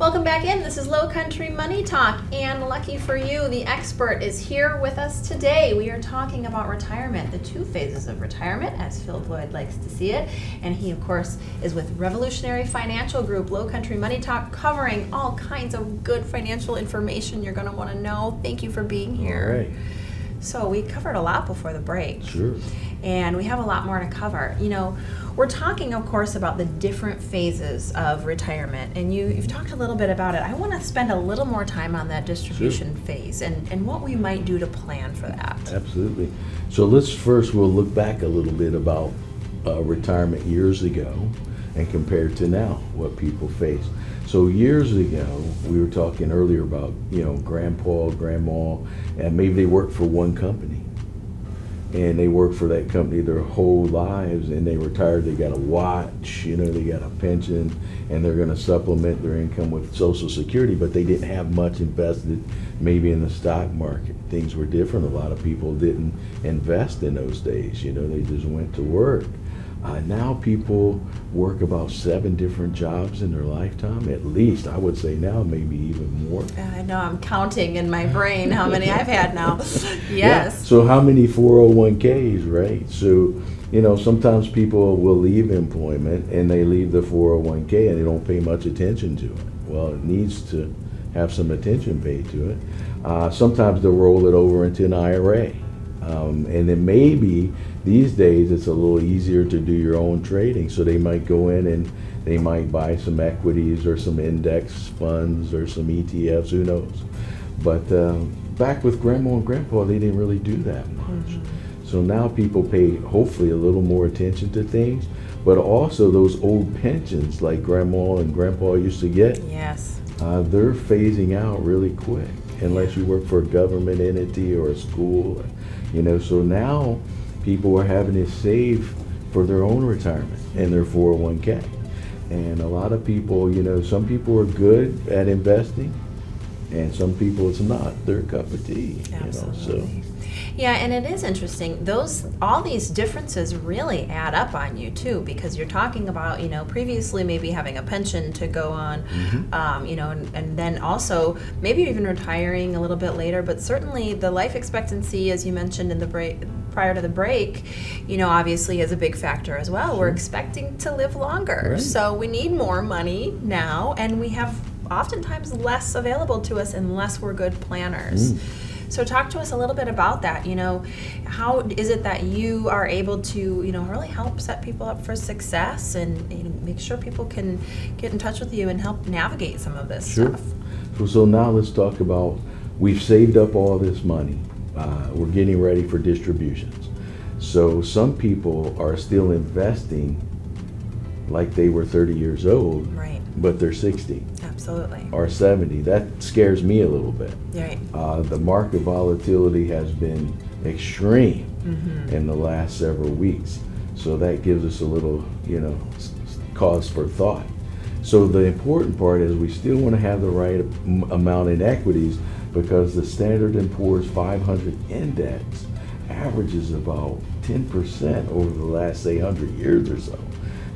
Welcome back in. This is Lowcountry Money Talk, and lucky for you, the expert is here with us today. We are talking about retirement, the two phases of retirement, as Phil Bloyd likes to see it. And he, of course, is with Revolutionary Financial Group, Lowcountry Money Talk, covering all kinds of good financial information you're going to want to know. Thank you for being here. All right. So we covered a lot before the break. Sure. And we have a lot more to cover. You know, we're talking, of course, about the different phases of retirement, and you've talked a little bit about it. I want to spend a little more time on that distribution phase and what we might do to plan for that. Absolutely. So we'll look back a little bit about retirement years ago and compare to now, what people face. So years ago, we were talking earlier about, grandpa, grandma, and maybe they worked for one company. And they worked for that company their whole lives, and they retired, they got a watch, they got a pension, and they're gonna supplement their income with Social Security, but they didn't have much invested maybe in the stock market. Things were different. A lot of people didn't invest in those days, they just went to work. Now people work about 7 different jobs in their lifetime, at least. I would say now, maybe even more. I know, I'm counting in my brain how many I've had now. Yes. Yeah. So how many 401ks, right? So, sometimes people will leave employment and they leave the 401k and they don't pay much attention to it. Well, it needs to have some attention paid to it. Sometimes they'll roll it over into an IRA. And then maybe these days it's a little easier to do your own trading, so they might go in and they might buy some equities or some index funds or some ETFs, who knows. But back with grandma and grandpa, they didn't really do that much. Mm-hmm. So now people pay hopefully a little more attention to things, but also those old pensions like grandma and grandpa used to get, yes, they're phasing out really quick unless you work for a government entity or a school. So now people are having to save for their own retirement and their 401k. And a lot of people, some people are good at investing and some people it's not their cup of tea. Absolutely. Yeah, and it is interesting. All these differences really add up on you too, because you're talking about, previously maybe having a pension to go on, mm-hmm. And then also maybe even retiring a little bit later, but certainly the life expectancy, as you mentioned in the break, prior to the break, obviously is a big factor as well. Sure. We're expecting to live longer, right. So we need more money now, and we have oftentimes less available to us unless we're good planners. So talk to us a little bit about that. How is it that you are able to, really help set people up for success and make sure people can get in touch with you and help navigate some of this Sure. stuff? So now let's talk about, we've saved up all this money. We're getting ready for distributions. So some people are still investing like they were 30 years old, right, but they're 60. Absolutely. Or 70. That scares me a little bit. Right. The market volatility has been extreme, mm-hmm. in the last several weeks. So that gives us a little, cause for thought. So the important part is we still want to have the right amount in equities, because the Standard & Poor's 500 index averages about 10% over the last, say, 100 years or so.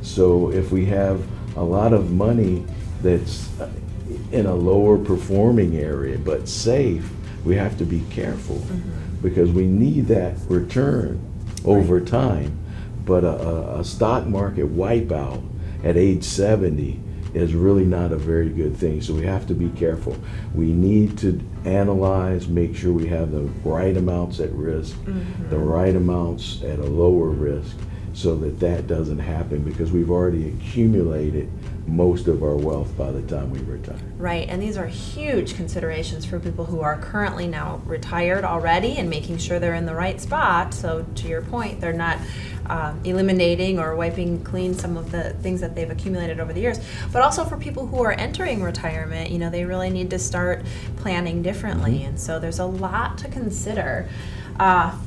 So if we have a lot of money that's in a lower performing area but safe, we have to be careful, mm-hmm. because we need that return over time. But a stock market wipeout at age 70 is really not a very good thing. So we have to be careful. We need to analyze, make sure we have the right amounts at risk, mm-hmm. the right amounts at a lower risk, so that doesn't happen, because we've already accumulated most of our wealth by the time we retire. Right, and these are huge considerations for people who are currently now retired already and making sure they're in the right spot. So to your point, they're not eliminating or wiping clean some of the things that they've accumulated over the years. But also for people who are entering retirement, they really need to start planning differently. Mm-hmm. And so there's a lot to consider.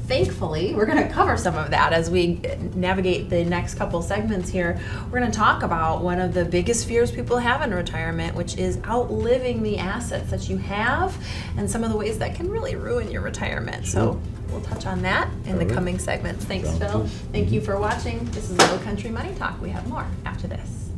Thankfully, we're going to cover some of that as we navigate the next couple segments here. We're going to talk about one of the biggest fears people have in retirement, which is outliving the assets that you have and some of the ways that can really ruin your retirement. Sure. So we'll touch on that in the coming segments. Thanks, Phil. Thank you for watching. This is Lowcountry Money Talk. We have more after this.